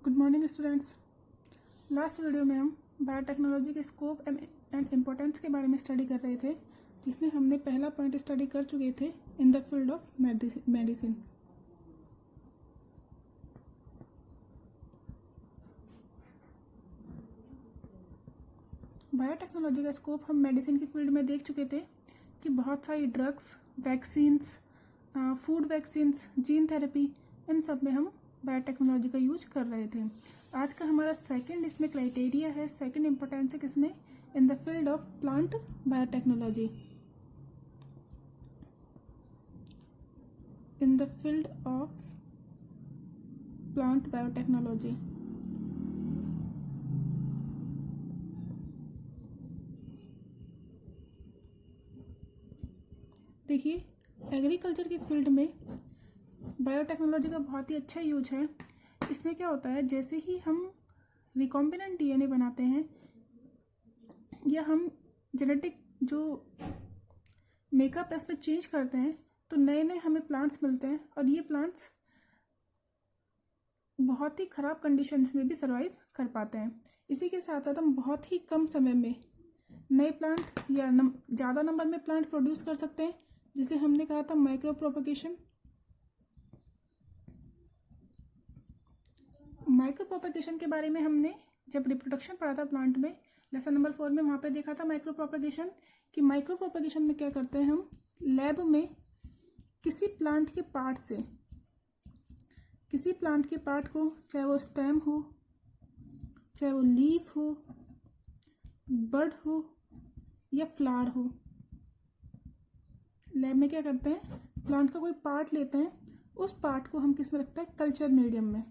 Good morning students. Last video में हम biotechnology के स्कोप एंड इम्पोर्टेंस के बारे में स्टडी कर रहे थे, जिसमें हमने पहला पॉइंट स्टडी कर चुके थे in the field of medicine. Biotechnology का स्कोप हम मेडिसिन की फील्ड में देख चुके थे कि बहुत सारी drugs, vaccines, food vaccines, gene therapy, इन सब में हम बायोटेक्नोलॉजी का यूज कर रहे थे। आज का हमारा सेकंड इसमें क्राइटेरिया है, सेकंड इम्पोर्टेंस है किसमें, इन the field of plant biotechnology. In the field of plant biotechnology. देखिए, एग्रीकल्चर की फील्ड में बायोटेक्नोलॉजी का बहुत ही अच्छा यूज है। इसमें क्या होता है, जैसे ही हम रिकॉम्बिनेंट डीएनए बनाते हैं या हम जेनेटिक जो मेकअप है उसमें चेंज करते हैं, तो नए नए हमें प्लांट्स मिलते हैं और ये प्लांट्स बहुत ही ख़राब कंडीशंस में भी सर्वाइव कर पाते हैं। इसी के साथ साथ हम बहुत ही कम समय में नए प्लांट या ज़्यादा नंबर में प्लांट प्रोड्यूस कर सकते हैं, जिसे हमने कहा था माइक्रो प्रोपगेशन। माइक्रो प्रोपगेशन के बारे में हमने जब रिप्रोडक्शन पढ़ा था प्लांट में, लेसन नंबर 4 में, वहाँ पे देखा था माइक्रो प्रोपगेशन कि माइक्रो प्रोपगेशन में क्या करते हैं हम लैब में किसी प्लांट के पार्ट से, किसी प्लांट के पार्ट को, चाहे वो स्टेम हो, चाहे वो लीफ हो, बड हो या फ्लावर हो, लैब में क्या करते हैं, प्लांट का कोई पार्ट लेते हैं, उस पार्ट को हम किस में रखते हैं, कल्चर मीडियम में,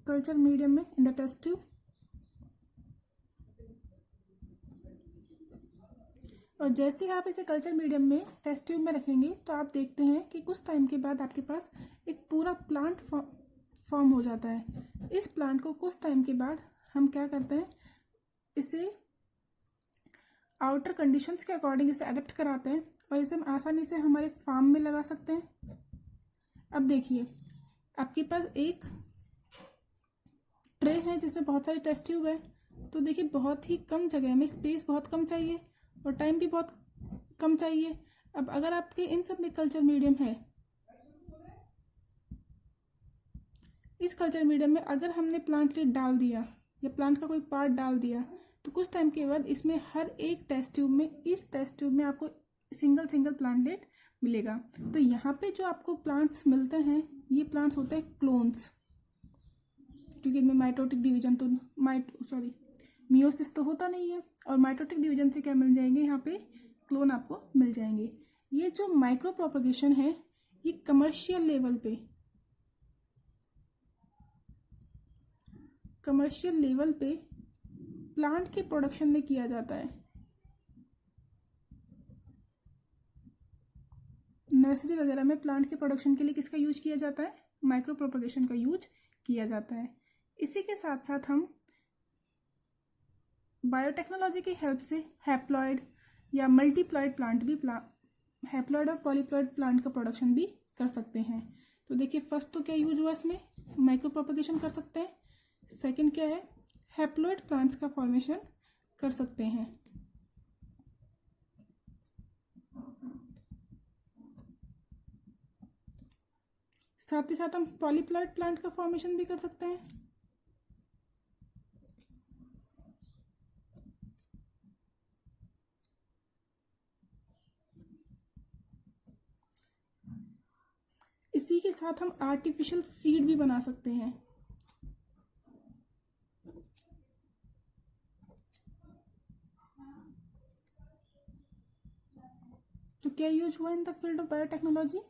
कल्चर मीडियम में इन द टेस्ट ट्यूब। और जैसे ही आप इसे कल्चर मीडियम में टेस्ट ट्यूब में रखेंगे तो आप देखते हैं कि कुछ टाइम के बाद आपके पास एक पूरा प्लांट फॉर्म हो जाता है। इस प्लांट को कुछ टाइम के बाद हम क्या करते हैं, इसे आउटर कंडीशंस के अकॉर्डिंग इसे अडेप्ट कराते हैं और इसे हम आसानी से हमारे फार्म में लगा सकते हैं। अब देखिए, आपके पास एक ट्रे है जिसमें बहुत सारे टेस्ट ट्यूब है, तो देखिए बहुत ही कम जगह में, स्पेस बहुत कम चाहिए और टाइम भी बहुत कम चाहिए। अब अगर आपके इन सब में कल्चर मीडियम है, इस कल्चर मीडियम में अगर हमने प्लांटलेट डाल दिया या प्लांट का कोई पार्ट डाल दिया, तो कुछ टाइम के बाद इसमें हर एक टेस्ट ट्यूब में, इस टेस्ट ट्यूब में आपको सिंगल प्लांटलेट मिलेगा। तो यहाँ पे जो आपको प्लांट्स मिलते हैं, ये प्लांट्स होते हैं क्लोन्स, क्योंकि इनमें माइटोटिक डिवीजन तो मियोसिस तो होता नहीं है, और माइटोटिक डिवीजन से क्या मिल जाएंगे, यहाँ पे क्लोन आपको मिल जाएंगे। ये जो माइक्रो प्रोपगेशन है, ये कमर्शियल लेवल पे प्लांट के प्रोडक्शन में किया जाता है। नर्सरी वगैरह में प्लांट के प्रोडक्शन के लिए किसका यूज किया जाता है, माइक्रो प्रोपगेशन का यूज किया जाता है। इसी के साथ साथ हम बायोटेक्नोलॉजी की हेल्प से हैप्लॉइड या मल्टीप्लॉइड प्लांट भी, हैप्लॉइड और पॉलीप्लॉइड प्लांट का प्रोडक्शन भी कर सकते हैं। तो देखिए, फर्स्ट तो क्या यूज हुआ, इसमें माइक्रो प्रोपगेशन कर सकते हैं। सेकंड क्या है, हैप्लॉइड प्लांट्स का फॉर्मेशन कर सकते हैं। साथ ही साथ हम पॉलीप्लॉइड प्लांट का फॉर्मेशन भी कर सकते हैं। इसी के साथ हम आर्टिफिशियल सीड भी बना सकते हैं। तो क्या यूज हुआ इन the field of biotechnology,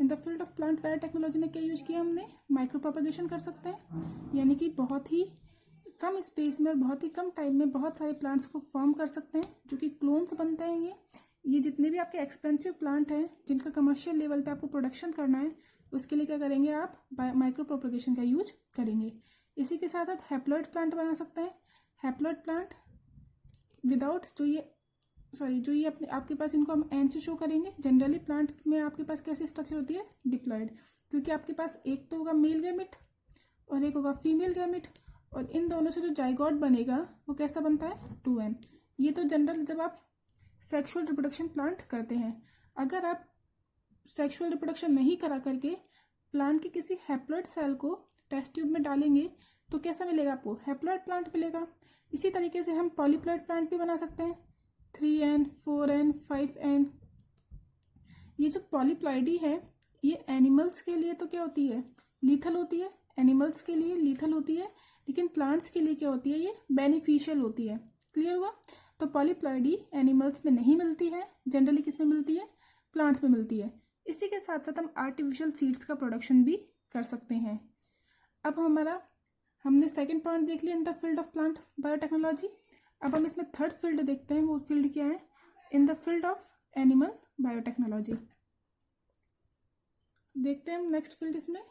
in the field of plant biotechnology में क्या यूज किया हमने, माइक्रो प्रोपगेशन कर सकते हैं, यानी कि बहुत ही कम स्पेस में और बहुत ही कम टाइम में बहुत सारे प्लांट्स को फॉर्म कर सकते हैं, जो कि क्लोन्स बनते हैं। ये जितने भी आपके एक्सपेंसिव प्लांट हैं जिनका कमर्शियल लेवल पे आपको प्रोडक्शन करना है, उसके लिए क्या करेंगे, आप माइक्रो प्रोपगेशन का यूज करेंगे। इसी के साथ साथ हैप्लॉइड प्लांट बना सकते हैं। हैप्लॉइड प्लांट विदाउट जो ये सॉरी जो ये अपने आपके पास इनको हम एन से शो करेंगे। जनरली प्लांट में आपके पास कैसी स्ट्रक्चर होती है, डिप्लॉयड, क्योंकि आपके पास एक तो होगा मेल गैमेट और एक होगा फीमेल गैमेट, और इन दोनों से जो जाइगोट बनेगा वो कैसा बनता है, 2n। ये तो जनरल जब आप सेक्सुअल रिप्रोडक्शन प्लांट करते हैं। अगर आप सेक्सुअल रिप्रोडक्शन नहीं करा करके प्लांट के किसी हैप्लॉइड सेल को टेस्ट ट्यूब में डालेंगे तो कैसा मिलेगा आपको, हैप्लॉइड प्लांट मिलेगा। इसी तरीके से हम पॉलीप्लॉइड प्लांट भी बना सकते हैं, 3n 4n 5n। ये जो पॉलीप्लॉइडी है ये एनिमल्स के लिए तो क्या होती है, लीथल होती है, एनिमल्स के लिए लीथल होती है, लेकिन प्लांट्स के लिए क्या होती है, ये बेनिफिशियल होती है। क्लियर हुआ। तो पॉलीप्लॉइडी एनिमल्स में नहीं मिलती है, जनरली किस में मिलती है, प्लांट्स में मिलती है। इसी के साथ साथ हम आर्टिफिशियल सीड्स का प्रोडक्शन भी कर सकते हैं। अब हमने सेकेंड पॉइंट देख लिया इन the field of plant biotechnology. अब हम इसमें थर्ड फील्ड देखते हैं, वो फील्ड क्या है, इन the field of animal biotechnology. देखते हैं हम नेक्स्ट फील्ड इसमें।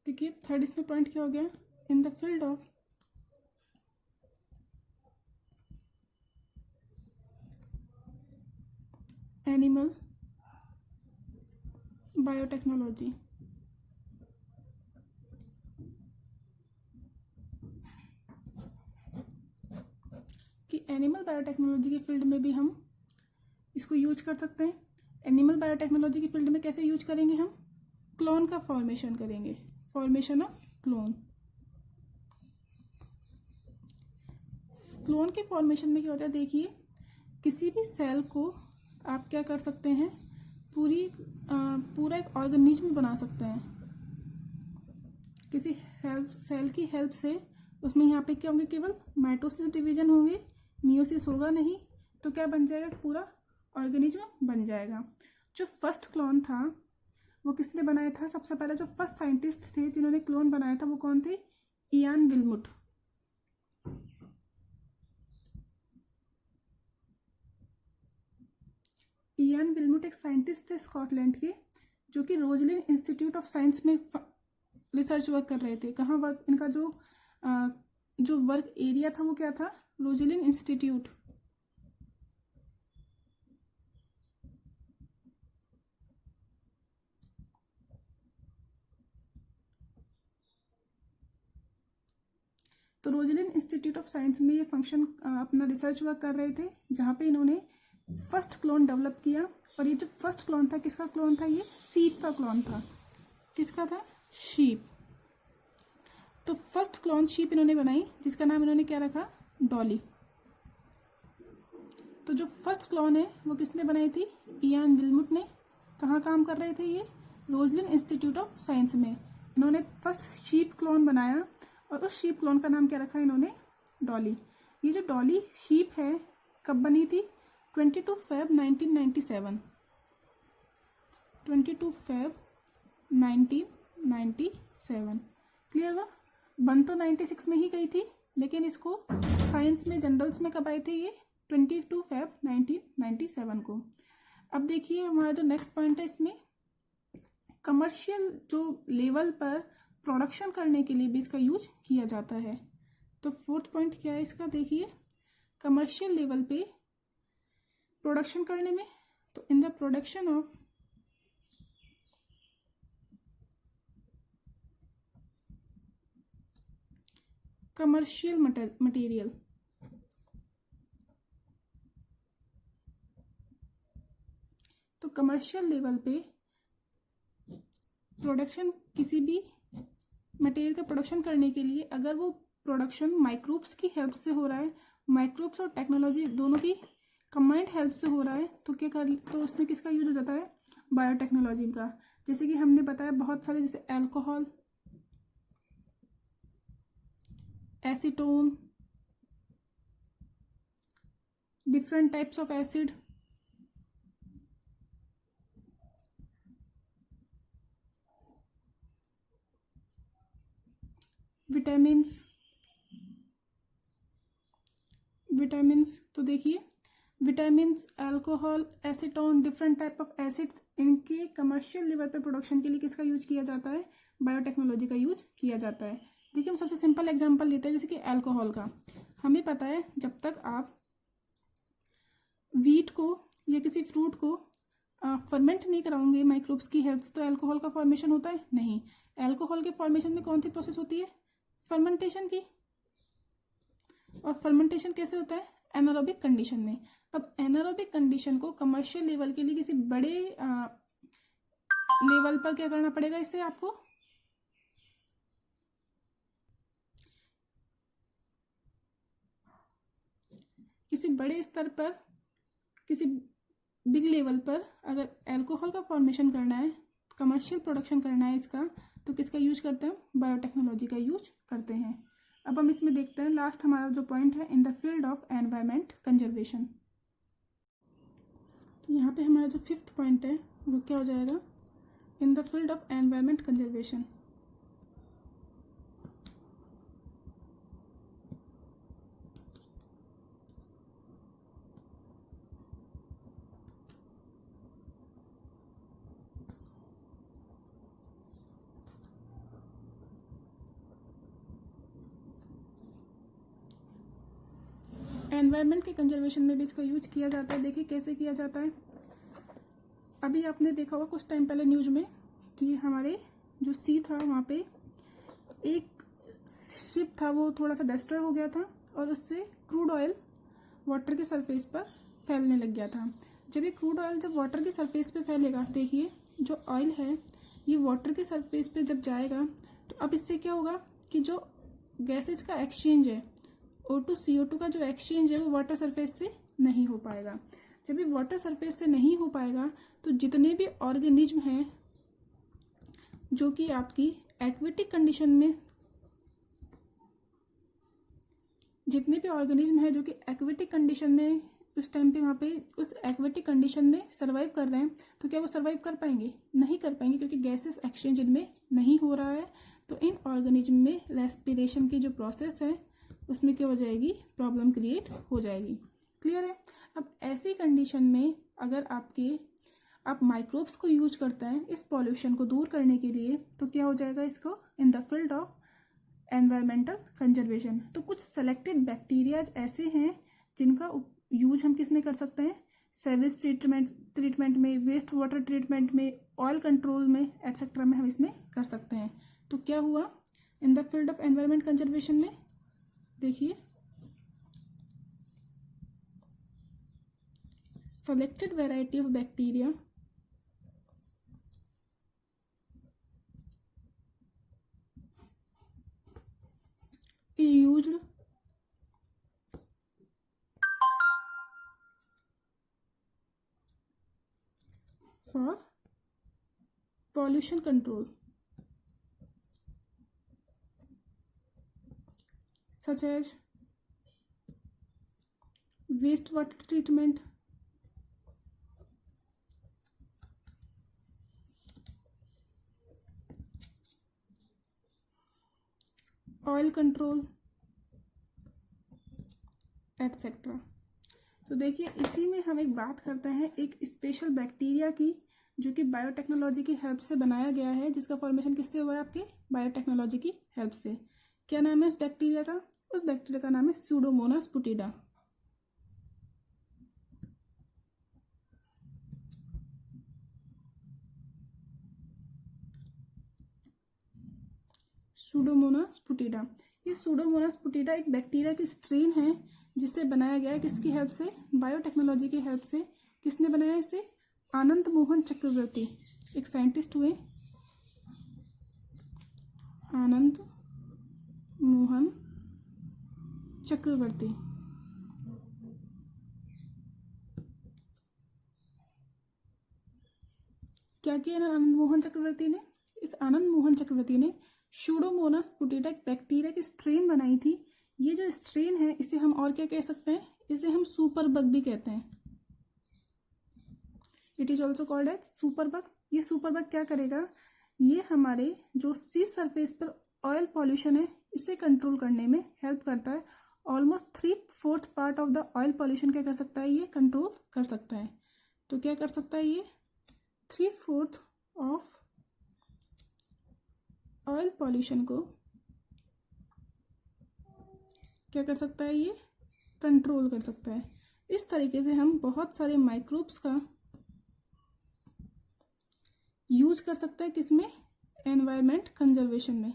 देखिए थर्ड इसमें पॉइंट क्या हो गया, इन the field of animal biotechnology. कि एनिमल बायोटेक्नोलॉजी के फील्ड में भी हम इसको यूज कर सकते हैं। एनिमल बायोटेक्नोलॉजी की फील्ड में कैसे यूज करेंगे, हम क्लोन का फॉर्मेशन करेंगे, फॉर्मेशन ऑफ क्लोन। क्लोन के फॉर्मेशन में क्या होता है, देखिए किसी भी सेल को आप क्या कर सकते हैं, पूरा एक ऑर्गेनिज्म बना सकते हैं किसी सेल की हेल्प से। उसमें यहाँ पे क्या होंगे, केवल माइटोसिस डिवीजन होंगे, मियोसिस होगा नहीं, तो क्या बन जाएगा, पूरा ऑर्गेनिज्म बन जाएगा। जो फर्स्ट क्लोन था वो किसने बनाया था, सबसे पहले जो फर्स्ट साइंटिस्ट थे जिन्होंने क्लोन बनाया था वो कौन थे, इयान विल्मुट। इयान विल्मुट एक साइंटिस्ट थे स्कॉटलैंड के, जो कि रोजलिन इंस्टीट्यूट ऑफ साइंस में रिसर्च वर्क कर रहे थे। कहाँ वर्क, इनका जो वर्क एरिया था वो क्या था, रोजलिन इंस्टीट्यूट। तो रोजलिन इंस्टीट्यूट ऑफ साइंस में ये फंक्शन अपना रिसर्च वर्क कर रहे थे, जहाँ पे इन्होंने फर्स्ट क्लोन डेवलप किया। और ये जो फर्स्ट क्लोन था, किसका क्लोन था, ये सीप का क्लोन था। किसका था, शीप। तो फर्स्ट क्लोन शीप इन्होंने बनाई, जिसका नाम इन्होंने क्या रखा, डॉली। तो जो फर्स्ट क्लोन है वो किसने बनाई थी, इयान विल्मुट ने। कहाँ काम कर रहे थे ये, रोजलिन इंस्टीट्यूट ऑफ साइंस में। इन्होंने फर्स्ट शीप क्लोन बनाया और उस शीप क्लोन का नाम क्या रखा इन्होंने, डॉली। ये जो डॉली शीप है कब बनी थी, 22 फेब 1997, 22 फेब 1997। क्लियर हुआ। बन तो 96 में ही गई थी, लेकिन इसको साइंस में जर्नल्स में कब आए थे ये, 22 फेब 1997 को। अब देखिए हमारा जो नेक्स्ट पॉइंट है, इसमें कमर्शियल जो लेवल पर प्रोडक्शन करने के लिए भी इसका यूज किया जाता है। तो फोर्थ पॉइंट क्या है इसका, देखिए कमर्शियल लेवल पे प्रोडक्शन करने में, तो in the production of commercial material. तो कमर्शियल लेवल पे प्रोडक्शन, किसी भी मटेरियल का प्रोडक्शन करने के लिए अगर वो प्रोडक्शन माइक्रोब्स की हेल्प से हो रहा है, माइक्रोब्स और टेक्नोलॉजी दोनों की कंबाइंड हेल्प से हो रहा है, तो तो उसमें किसका यूज हो जाता है, बायोटेक्नोलॉजी का। जैसे कि हमने बताया बहुत सारे, जैसे alcohol, acetone, different types of acid, vitamins. तो देखिए vitamins, alcohol, acetone, different type of acids, इनके कमर्शियल लेवल पे प्रोडक्शन के लिए किसका यूज किया जाता है, बायोटेक्नोलॉजी का यूज किया जाता है। देखिए हम सबसे सिंपल एग्जांपल लेते हैं, जैसे कि अल्कोहल का। हमें पता है जब तक आप वीट को या किसी फ्रूट को फर्मेंट नहीं कराओगे माइक्रोब्स की हेल्प से, तो अल्कोहल का फॉर्मेशन होता है नहीं। अल्कोहल के फॉर्मेशन में कौन सी प्रोसेस होती है? फर्मेंटेशन की। और फर्मेंटेशन कैसे होता है? एनारोबिक कंडीशन में। अब एनारोबिक कंडीशन को कमर्शियल लेवल के लिए किसी बड़े लेवल पर क्या करना पड़ेगा? इससे आपको किसी बड़े स्तर पर, किसी बिग लेवल पर अगर अल्कोहल का फॉर्मेशन करना है, कमर्शियल प्रोडक्शन करना है इसका, तो किसका यूज करते हैं? बायोटेक्नोलॉजी का यूज करते हैं। अब हम इसमें देखते हैं लास्ट हमारा जो पॉइंट है, इन the field of environment conservation. तो यहाँ पे हमारा जो 5th पॉइंट है वो क्या हो जाएगा? इन the field of environment conservation. Environment के कंजर्वेशन में भी इसका यूज किया जाता है। देखिए कैसे किया जाता है। अभी आपने देखा होगा कुछ टाइम पहले न्यूज में कि हमारे जो सी था वहाँ पे एक शिप था, वो थोड़ा सा डिस्ट्रॉय हो गया था और उससे क्रूड ऑयल वाटर की सरफेस पर फैलने लग गया था। जब ये क्रूड ऑयल जब वाटर की सरफेस पे फैलेगा, देखिए जो ऑयल है ये वाटर की सरफेस पे जब जाएगा तो अब इससे क्या होगा कि जो गैसेज का एक्सचेंज है, O2 CO2 का जो एक्सचेंज है वो वाटर सरफेस से नहीं हो पाएगा। जब ये वाटर सरफेस से नहीं हो पाएगा तो जितने भी ऑर्गेनिज्म हैं जो कि आपकी एक्वेटिक कंडीशन में, जितने भी ऑर्गेनिज्म हैं जो कि एक्वेटिक कंडीशन में उस टाइम पे वहाँ पे उस एक्वेटिक कंडीशन में सर्वाइव कर रहे हैं, तो क्या वो सर्वाइव कर पाएंगे? नहीं कर पाएंगे, क्योंकि गैसेस एक्सचेंज इनमें नहीं हो रहा है। तो इन ऑर्गेनिज्म में रेस्पिरेशन की जो प्रोसेस है उसमें क्या हो जाएगी? प्रॉब्लम क्रिएट हो जाएगी। क्लियर है? अब ऐसी कंडीशन में अगर आप माइक्रोब्स को यूज करते हैं इस पॉल्यूशन को दूर करने के लिए, तो क्या हो जाएगा इसको? इन the field of environmental conservation. तो कुछ सेलेक्टेड बैक्टीरियाज ऐसे हैं जिनका यूज हम किस में कर सकते हैं? सर्विस ट्रीटमेंट में, वेस्ट वाटर ट्रीटमेंट में, ऑयल कंट्रोल में, एटसेट्रा में हम इसमें कर सकते हैं। तो क्या हुआ इन the field of environment conservation में? देखिए selected variety of bacteria is used for pollution control, such as wastewater treatment, oil control, etcetera. तो देखिए इसी में हम एक बात करते हैं एक स्पेशल बैक्टीरिया की, जो कि बायोटेक्नोलॉजी की हेल्प से बनाया गया है, जिसका फॉर्मेशन किससे हुआ है? आपके बायोटेक्नोलॉजी की हेल्प से। क्या नाम है उस बैक्टीरिया का? उस बैक्टीरिया का नाम है स्यूडोमोनास पुटिडा। सूडोमोनास पुटिडा। ये सूडोमोनास पुटिडा एक बैक्टीरिया की स्ट्रेन है जिससे बनाया गया है। किसकी हेल्प से? बायोटेक्नोलॉजी की हेल्प से। किसने बनाया इसे? आनंद मोहन चक्रवर्ती, एक साइंटिस्ट हुए, आनंद मोहन चक्रवर्ती। क्या किया ना आनंद मोहन चक्रवर्ती ने? इस आनंद मोहन चक्रवर्ती ने सूडोमोनास पुटिडा एक बैक्टीरिया की स्ट्रेन बनाई थी। ये जो स्ट्रेन है इसे हम और क्या कह सकते हैं? इसे हम सुपर बग भी कहते हैं। It is also called as superbug. ये सुपर बग क्या करेगा? ये हमारे जो सी सरफेस पर ऑयल पॉल्यूशन है इसे कंट्रोल करने में हेल्प करता है। Almost 3/4 part of the oil pollution क्या कर सकता है? ये कंट्रोल कर सकता है। तो क्या कर सकता है ये? 3/4 ऑफ ऑयल पॉल्यूशन को क्या कर सकता है, ये कंट्रोल कर सकता है। इस तरीके से हम बहुत सारे माइक्रोब्स का यूज कर सकते हैं किसमें, एनवायरमेंट कंजर्वेशन में।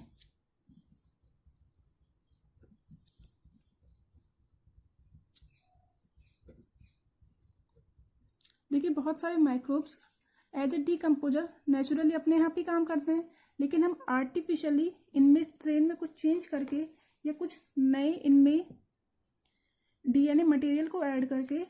देखिए बहुत सारे microbes as a decomposer naturally अपने यहाँ पे काम करते हैं, लेकिन हम आर्टिफिशियली इनमें स्ट्रेन में कुछ चेंज करके या कुछ नए इनमें डीएनए मटेरियल को ऐड करके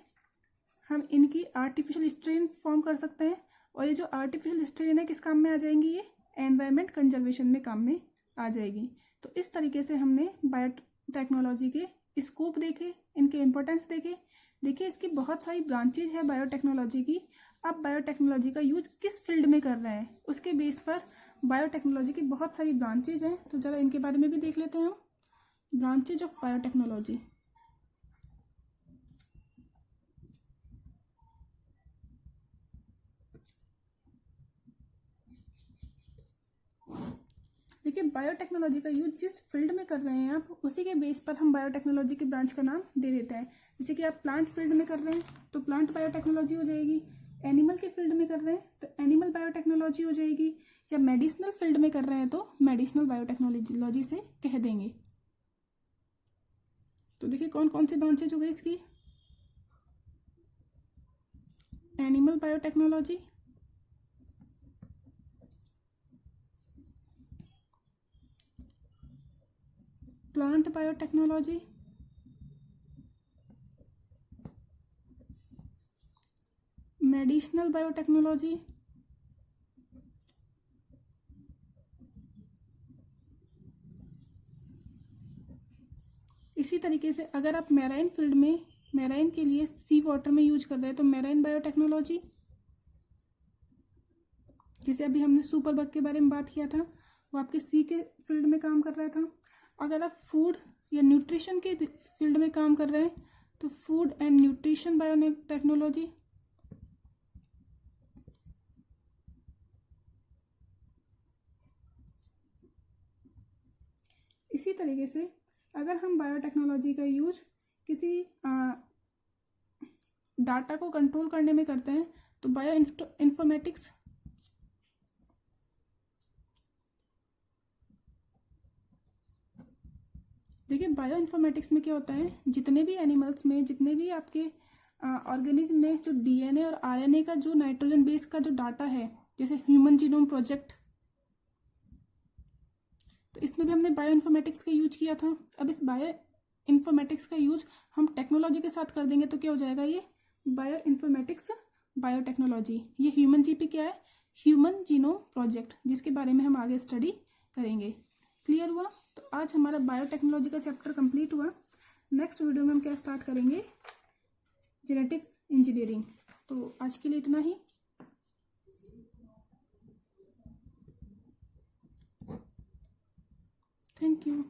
हम इनकी आर्टिफिशियल स्ट्रेन फॉर्म कर सकते हैं। और ये जो आर्टिफिशियल स्ट्रेन है किस काम में आ जाएंगी, ये एनवायरमेंट कंजर्वेशन में काम में आ जाएगी। तो इस तरीके से हमने बायोटेक्नोलॉजी के स्कोप देखे, इनके इम्पोर्टेंस देखे। देखिए इसकी बहुत सारी ब्रांचेज है बायोटेक्नोलॉजी की। आप बायोटेक्नोलॉजी का यूज किस फील्ड में कर रहे हैं उसके बेस पर बायोटेक्नोलॉजी की बहुत सारी ब्रांचेज हैं। तो जरा इनके बारे में भी देख लेते हैं हम। ब्रांचेज ऑफ बायोटेक्नोलॉजी, देखिए बायोटेक्नोलॉजी का यूज जिस फील्ड में कर रहे हैं आप, उसी के बेस पर हम बायोटेक्नोलॉजी की ब्रांच का नाम दे देते हैं। जैसे कि आप प्लांट फील्ड में कर रहे हैं तो प्लांट बायोटेक्नोलॉजी हो जाएगी, एनिमल के फील्ड में कर रहे हैं तो एनिमल बायोटेक्नोलॉजी हो जाएगी, या मेडिसिनल फील्ड में कर रहे हैं तो मेडिसिनल बायोटेक्नोलॉजी से कह देंगे। तो देखिए कौन कौन सी ब्रांचेज हो गई इसकी, animal biotechnology, plant biotechnology, medicinal biotechnology, इसी तरीके से अगर आप मैराइन फील्ड में, मैराइन के लिए सी वाटर में यूज कर रहे हैं तो मैराइन बायोटेक्नोलॉजी, जैसे अभी हमने सुपर बग के बारे में बात किया था, वो आपके सी के फील्ड में काम कर रहा था। अगर आप फूड या न्यूट्रिशन के फील्ड में काम कर रहे हैं तो फूड एंड न्यूट्रिशन बायोटेक्नोलॉजी, इसी तरीके से अगर हम बायोटेक्नोलॉजी का यूज किसी डाटा को कंट्रोल करने में करते हैं तो बायो इन्फॉर्मेटिक्स, देखिए बायो इन्फॉर्मेटिक्स में क्या होता है, जितने भी एनिमल्स में, जितने भी आपके ऑर्गेनिज्म में जो डीएनए और आरएनए का जो नाइट्रोजन बेस का जो डाटा है, जैसे ह्यूमन जीनोम प्रोजेक्ट, तो इसमें भी हमने बायो इन्फॉर्मेटिक्स का यूज किया था। अब इस बायो इन्फॉर्मेटिक्स का यूज हम टेक्नोलॉजी के साथ कर देंगे तो क्या हो जाएगा, ये बायो इन्फॉर्मेटिक्स बायोटेक्नोलॉजी। ये ह्यूमन जीपी क्या है, ह्यूमन जीनोम प्रोजेक्ट, जिसके बारे में हम आगे स्टडी करेंगे। क्लियर हुआ? तो आज हमारा बायोटेक्नोलॉजी का चैप्टर कंप्लीट हुआ। नेक्स्ट वीडियो में हम क्या स्टार्ट करेंगे, जेनेटिक इंजीनियरिंग। तो आज के लिए इतना ही। Thank you.